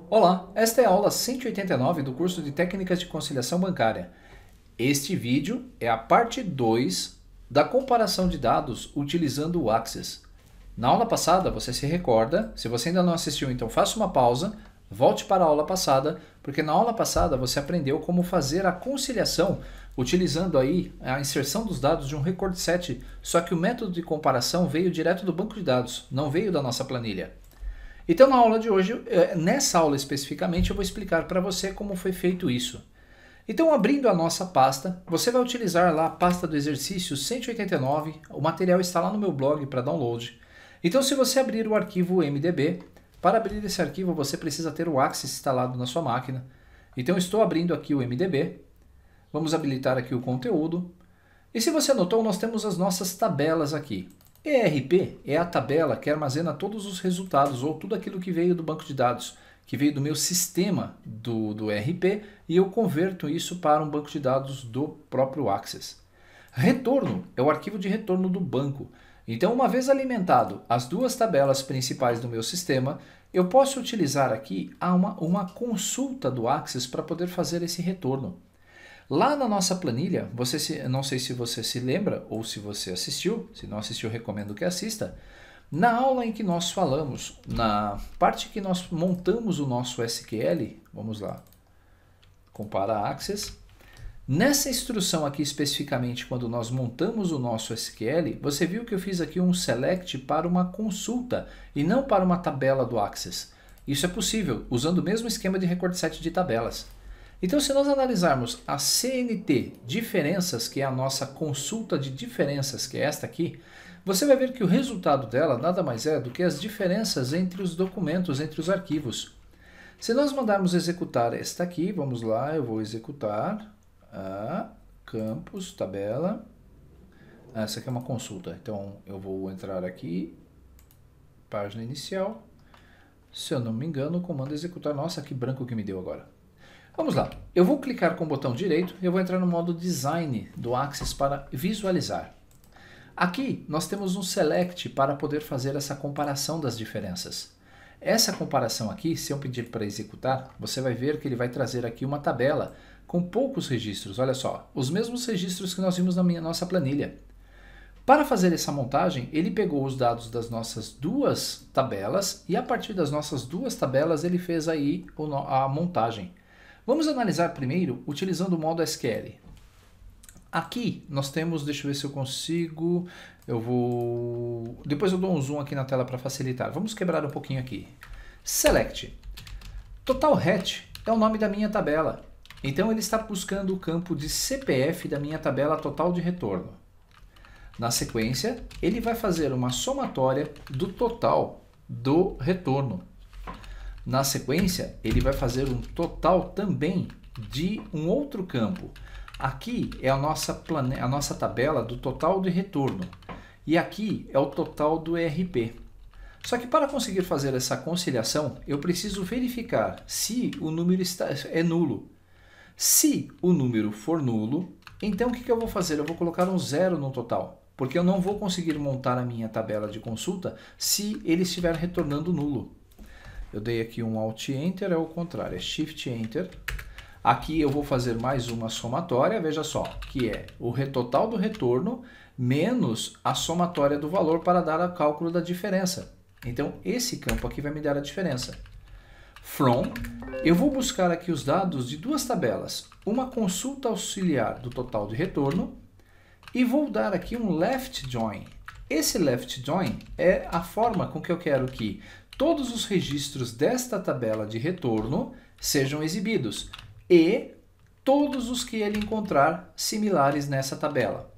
Olá, esta é a aula 189 do curso de Técnicas de Conciliação Bancária. Este vídeo é a parte 2 da comparação de dados utilizando o Access. Na aula passada, você se recorda, se você ainda não assistiu, então faça uma pausa, volte para a aula passada, porque na aula passada você aprendeu como fazer a conciliação utilizando aí a inserção dos dados de um record set, só que o método de comparação veio direto do banco de dados, não veio da nossa planilha. Então, na aula de hoje, nessa aula especificamente, eu vou explicar para você como foi feito isso. Então, abrindo a nossa pasta, você vai utilizar lá a pasta do exercício 189, o material está lá no meu blog para download. Então, se você abrir o arquivo MDB, para abrir esse arquivo você precisa ter o Access instalado na sua máquina. Então, estou abrindo aqui o MDB, vamos habilitar aqui o conteúdo, e se você notou, nós temos as nossas tabelas aqui. ERP é a tabela que armazena todos os resultados ou tudo aquilo que veio do banco de dados, que veio do meu sistema do ERP e eu converto isso para um banco de dados do próprio Access. Retorno é o arquivo de retorno do banco. Então, uma vez alimentado as duas tabelas principais do meu sistema, eu posso utilizar aqui uma consulta do Access para poder fazer esse retorno. Lá na nossa planilha, não sei se você se lembra ou se você assistiu, se não assistiu, recomendo que assista. Na aula em que nós falamos, na parte que nós montamos o nosso SQL, vamos lá, compara Access. Nessa instrução aqui especificamente, quando nós montamos o nosso SQL, você viu que eu fiz aqui um select para uma consulta e não para uma tabela do Access. Isso é possível, usando o mesmo esquema de record set de tabelas. Então, se nós analisarmos a CNT diferenças, que é a nossa consulta de diferenças, que é esta aqui, você vai ver que o resultado dela nada mais é do que as diferenças entre os documentos, entre os arquivos. Se nós mandarmos executar esta aqui, vamos lá, eu vou executar campos, tabela. Essa aqui é uma consulta, então eu vou entrar aqui, página inicial. Se eu não me engano, o comando executar, nossa, que branco que me deu agora. Vamos lá, eu vou clicar com o botão direito e eu vou entrar no modo Design do Access para visualizar. Aqui nós temos um Select para poder fazer essa comparação das diferenças. Essa comparação aqui, se eu pedir para executar, você vai ver que ele vai trazer aqui uma tabela com poucos registros. Olha só, os mesmos registros que nós vimos na nossa planilha. Para fazer essa montagem, ele pegou os dados das nossas duas tabelas e a partir das nossas duas tabelas ele fez aí a montagem. Vamos analisar primeiro utilizando o modo SQL. Aqui nós temos, deixa eu ver se eu consigo, depois eu dou um zoom aqui na tela para facilitar. Vamos quebrar um pouquinho aqui. Select. Total Hatch é o nome da minha tabela. Então ele está buscando o campo de CPF da minha tabela total de retorno. Na sequência, ele vai fazer uma somatória do total do retorno. Na sequência, ele vai fazer um total também de um outro campo. Aqui é a nossa tabela do total de retorno. E aqui é o total do ERP. Só que para conseguir fazer essa conciliação, eu preciso verificar se o número é nulo. Se o número for nulo, então o que eu vou fazer? Eu vou colocar um zero no total. Porque eu não vou conseguir montar a minha tabela de consulta se ele estiver retornando nulo. Eu dei aqui um Alt Enter, é o contrário, é Shift Enter. Aqui eu vou fazer mais uma somatória, veja só, que é o total do retorno menos a somatória do valor para dar o cálculo da diferença. Então, esse campo aqui vai me dar a diferença. From, eu vou buscar aqui os dados de duas tabelas, uma consulta auxiliar do total de retorno e vou dar aqui um Left Join. Esse Left Join é a forma com que eu quero que todos os registros desta tabela de retorno sejam exibidos e todos os que ele encontrar similares nessa tabela.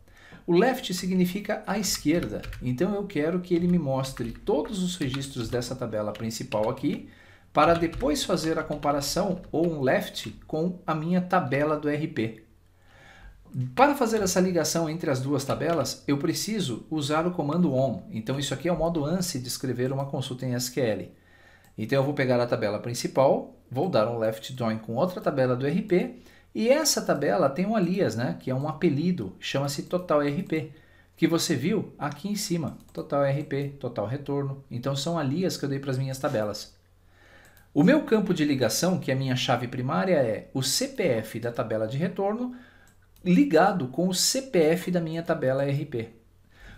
O left significa à esquerda, então eu quero que ele me mostre todos os registros dessa tabela principal aqui para depois fazer a comparação ou um left com a minha tabela do RP. Para fazer essa ligação entre as duas tabelas, eu preciso usar o comando ON. Então isso aqui é o modo ANSI de escrever uma consulta em SQL. Então eu vou pegar a tabela principal, vou dar um left join com outra tabela do RP E essa tabela tem um alias, né, que é um apelido, chama-se Total RP, que você viu aqui em cima, Total RP, Total Retorno. Então são alias que eu dei para as minhas tabelas. O meu campo de ligação, que é a minha chave primária, é o CPF da tabela de retorno ligado com o CPF da minha tabela RP.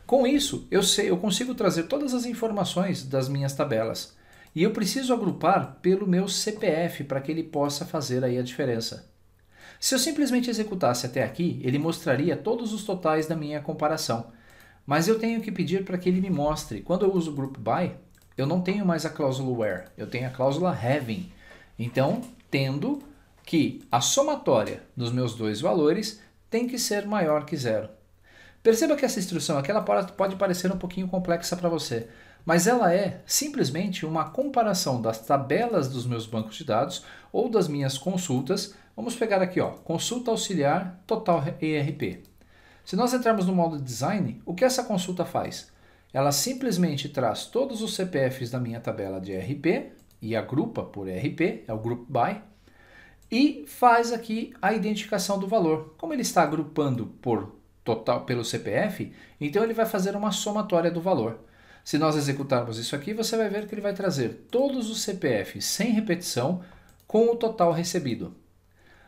Com isso, eu consigo trazer todas as informações das minhas tabelas. E eu preciso agrupar pelo meu CPF para que ele possa fazer aí a diferença. Se eu simplesmente executasse até aqui, ele mostraria todos os totais da minha comparação. Mas eu tenho que pedir para que ele me mostre. Quando eu uso o Group By, eu não tenho mais a cláusula where, eu tenho a cláusula having. Então, tendo que a somatória dos meus dois valores tem que ser maior que zero. Perceba que essa instrução aqui ela pode parecer um pouquinho complexa para você, mas ela é simplesmente uma comparação das tabelas dos meus bancos de dados ou das minhas consultas. Vamos pegar aqui, ó, consulta auxiliar total ERP. Se nós entrarmos no modo design, o que essa consulta faz? Ela simplesmente traz todos os CPFs da minha tabela de ERP e agrupa por ERP, é o Group By, e faz aqui a identificação do valor. Como ele está agrupando por total pelo CPF, então ele vai fazer uma somatória do valor. Se nós executarmos isso aqui, você vai ver que ele vai trazer todos os CPFs sem repetição com o total recebido.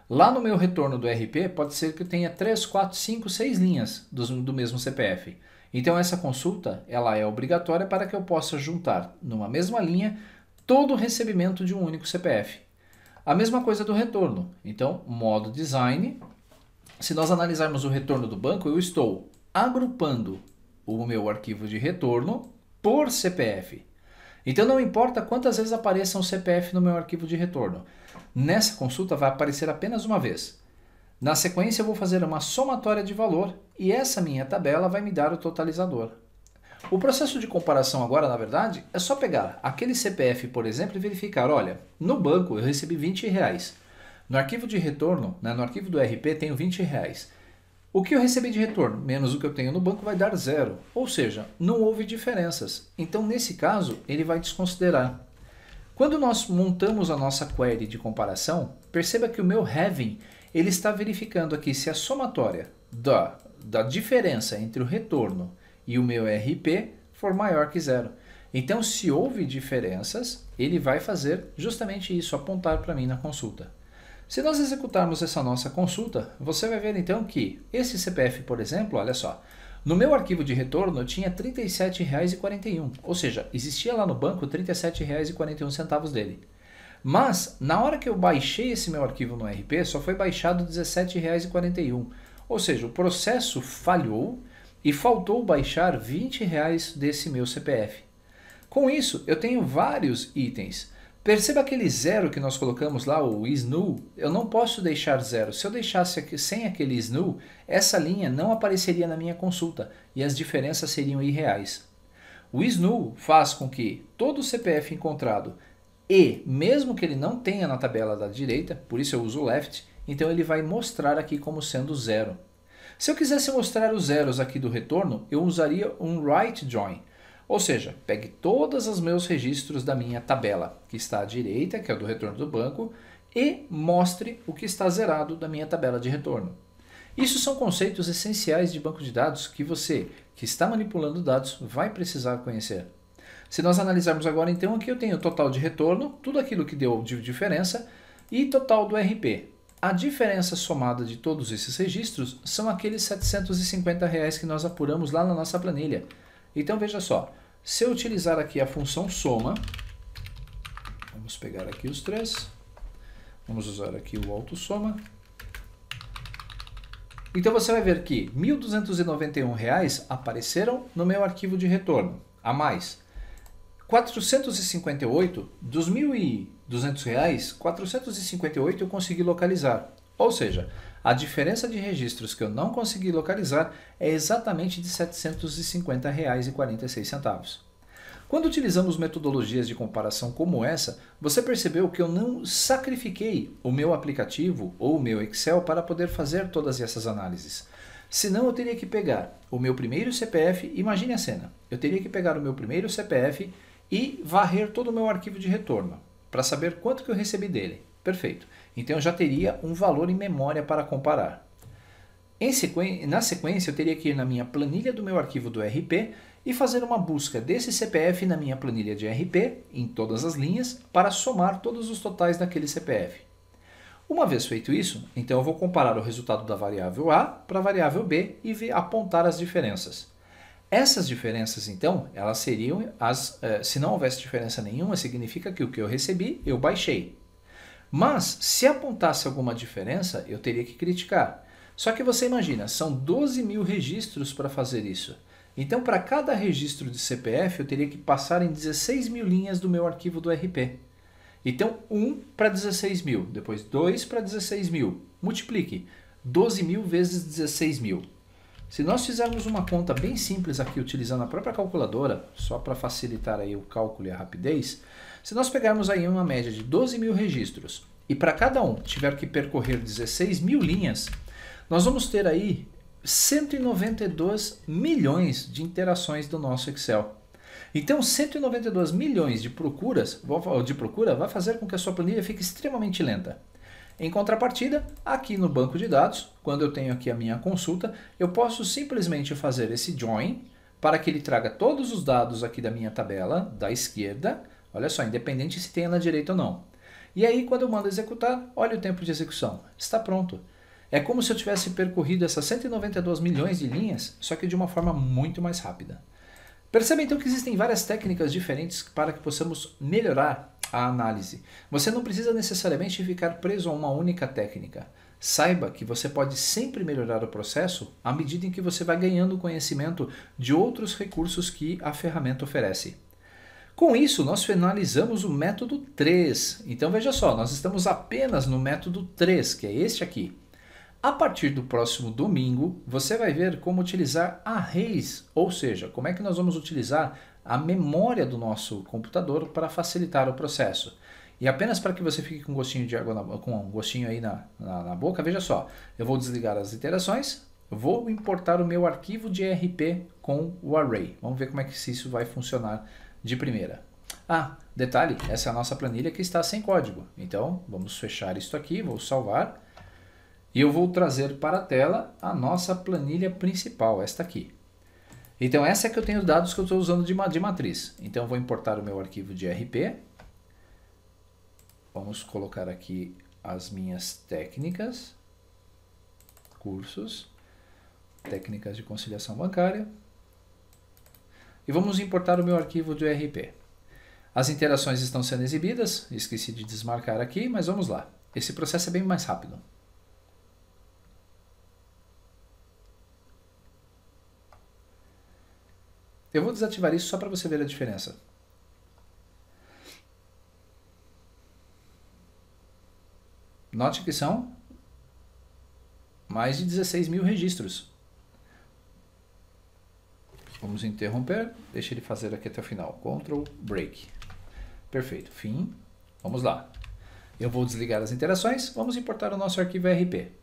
Lá no meu retorno do RP, pode ser que eu tenha 3, 4, 5, 6 linhas do mesmo CPF. Então essa consulta ela é obrigatória para que eu possa juntar numa mesma linha todo o recebimento de um único CPF. A mesma coisa do retorno. Então, modo design. Se nós analisarmos o retorno do banco, eu estou agrupando o meu arquivo de retorno por CPF. Então não importa quantas vezes apareça um CPF no meu arquivo de retorno. Nessa consulta vai aparecer apenas uma vez. Na sequência eu vou fazer uma somatória de valor e essa minha tabela vai me dar o totalizador. O processo de comparação agora, na verdade, é só pegar aquele CPF, por exemplo, e verificar, olha, no banco eu recebi R$20. No arquivo de retorno, né, no arquivo do RP, tenho R$20. O que eu recebi de retorno menos o que eu tenho no banco vai dar zero, ou seja, não houve diferenças. Então, nesse caso, ele vai desconsiderar. Quando nós montamos a nossa query de comparação, perceba que o meu having ele está verificando aqui se a somatória da diferença entre o retorno e o meu RP for maior que zero. Então, se houve diferenças, ele vai fazer justamente isso, apontar para mim na consulta. Se nós executarmos essa nossa consulta, você vai ver então que esse CPF, por exemplo, olha só, no meu arquivo de retorno eu tinha R$ 37,41, ou seja, existia lá no banco R$ 37,41 dele. Mas, na hora que eu baixei esse meu arquivo no RP, só foi baixado R$ 17,41, ou seja, o processo falhou e faltou baixar R$ 20 desse meu CPF. Com isso, eu tenho vários itens. Perceba aquele zero que nós colocamos lá, o is_null, eu não posso deixar zero. Se eu deixasse aqui, sem aquele is_null, essa linha não apareceria na minha consulta e as diferenças seriam irreais. O is_null faz com que todo o CPF encontrado e, mesmo que ele não tenha na tabela da direita, por isso eu uso o left, então ele vai mostrar aqui como sendo zero. Se eu quisesse mostrar os zeros aqui do retorno, eu usaria um right join. Ou seja, pegue todos os meus registros da minha tabela, que está à direita, que é o do retorno do banco, e mostre o que está zerado da minha tabela de retorno. Isso são conceitos essenciais de banco de dados que você, que está manipulando dados, vai precisar conhecer. Se nós analisarmos agora, então, aqui eu tenho o total de retorno, tudo aquilo que deu de diferença, e total do RP. A diferença somada de todos esses registros são aqueles R$ 750 que nós apuramos lá na nossa planilha. Então veja só, se eu utilizar aqui a função soma, vamos pegar aqui os três, vamos usar aqui o autossoma. Então você vai ver que R$ 1.291 apareceram no meu arquivo de retorno, a mais. 458, dos R$ 1.200, 458 eu consegui localizar. Ou seja, a diferença de registros que eu não consegui localizar é exatamente de R$ 750,46. Quando utilizamos metodologias de comparação como essa, você percebeu que eu não sacrifiquei o meu aplicativo ou o meu Excel para poder fazer todas essas análises. Senão eu teria que pegar o meu primeiro CPF, imagine a cena, eu teria que pegar o meu primeiro CPF e varrer todo o meu arquivo de retorno, para saber quanto que eu recebi dele. Perfeito. Então eu já teria um valor em memória para comparar. Na sequência, eu teria que ir na minha planilha do meu arquivo do RP e fazer uma busca desse CPF na minha planilha de RP, em todas as linhas, para somar todos os totais daquele CPF. Uma vez feito isso, então eu vou comparar o resultado da variável A para a variável B e apontar as diferenças. Essas diferenças, então, elas seriam se não houvesse diferença nenhuma, significa que o que eu recebi, eu baixei. Mas, se apontasse alguma diferença, eu teria que criticar. Só que você imagina, são 12.000 registros para fazer isso. Então, para cada registro de CPF, eu teria que passar em 16.000 linhas do meu arquivo do RP. Então, 1 para 16.000, depois 2 para 16.000. Multiplique 12.000 vezes 16.000. Se nós fizermos uma conta bem simples aqui, utilizando a própria calculadora, só para facilitar aí o cálculo e a rapidez, se nós pegarmos aí uma média de 12.000 registros e para cada um tiver que percorrer 16.000 linhas, nós vamos ter aí 192 milhões de interações do nosso Excel. Então, 192 milhões de procura vai fazer com que a sua planilha fique extremamente lenta. Em contrapartida, aqui no banco de dados, quando eu tenho aqui a minha consulta, eu posso simplesmente fazer esse join para que ele traga todos os dados aqui da minha tabela, da esquerda, olha só, independente se tem na direita ou não. E aí, quando eu mando executar, olha o tempo de execução, está pronto. É como se eu tivesse percorrido essas 192 milhões de linhas, só que de uma forma muito mais rápida. Perceba então que existem várias técnicas diferentes para que possamos melhorar a análise. Você não precisa necessariamente ficar preso a uma única técnica. Saiba que você pode sempre melhorar o processo à medida em que você vai ganhando conhecimento de outros recursos que a ferramenta oferece. Com isso, nós finalizamos o método 3. Então veja só, nós estamos apenas no método 3, que é este aqui. A partir do próximo domingo, você vai ver como utilizar arrays, ou seja, como é que nós vamos utilizar a memória do nosso computador para facilitar o processo. E apenas para que você fique com um gostinho de água, com um gostinho aí na boca, veja só, eu vou desligar as iterações, vou importar o meu arquivo de RP com o array. Vamos ver como é que isso vai funcionar de primeira. Ah, detalhe, essa é a nossa planilha que está sem código. Então, vamos fechar isso aqui, vou salvar. E eu vou trazer para a tela a nossa planilha principal, esta aqui. Então essa é que eu tenho os dados que eu estou usando de matriz. Então eu vou importar o meu arquivo de RP. Vamos colocar aqui as minhas técnicas, cursos, técnicas de conciliação bancária. E vamos importar o meu arquivo de RP. As interações estão sendo exibidas, esqueci de desmarcar aqui, mas vamos lá. Esse processo é bem mais rápido. Eu vou desativar isso só para você ver a diferença. Note que são mais de 16.000 registros. Vamos interromper, deixa ele fazer aqui até o final. Ctrl Break. Perfeito, fim. Vamos lá. Eu vou desligar as interações, vamos importar o nosso arquivo RP.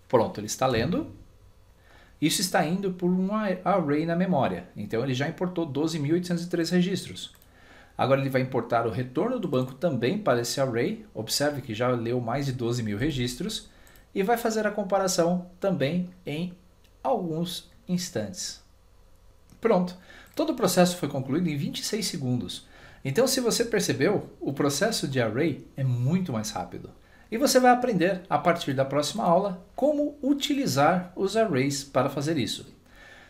Pronto, ele está lendo. Isso está indo por um array na memória, então ele já importou 12.803 registros. Agora ele vai importar o retorno do banco também para esse array, observe que já leu mais de 12.000 registros, e vai fazer a comparação também em alguns instantes. Pronto, todo o processo foi concluído em 26 segundos. Então, se você percebeu, o processo de array é muito mais rápido. E você vai aprender, a partir da próxima aula, como utilizar os arrays para fazer isso.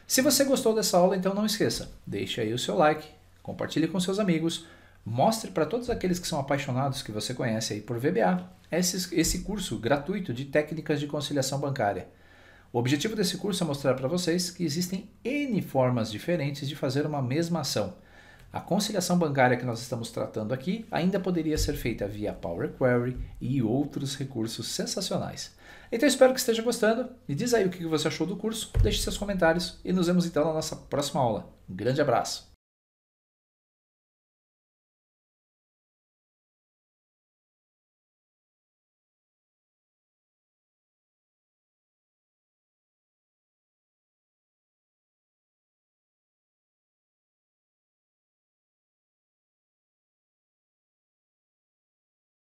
Se você gostou dessa aula, então não esqueça, deixe aí o seu like, compartilhe com seus amigos, mostre para todos aqueles que são apaixonados que você conhece aí por VBA, esse curso gratuito de técnicas de conciliação bancária. O objetivo desse curso é mostrar para vocês que existem N formas diferentes de fazer uma mesma ação. A conciliação bancária que nós estamos tratando aqui ainda poderia ser feita via Power Query e outros recursos sensacionais. Então espero que esteja gostando. Me diz aí o que você achou do curso, deixe seus comentários e nos vemos então na nossa próxima aula. Um grande abraço!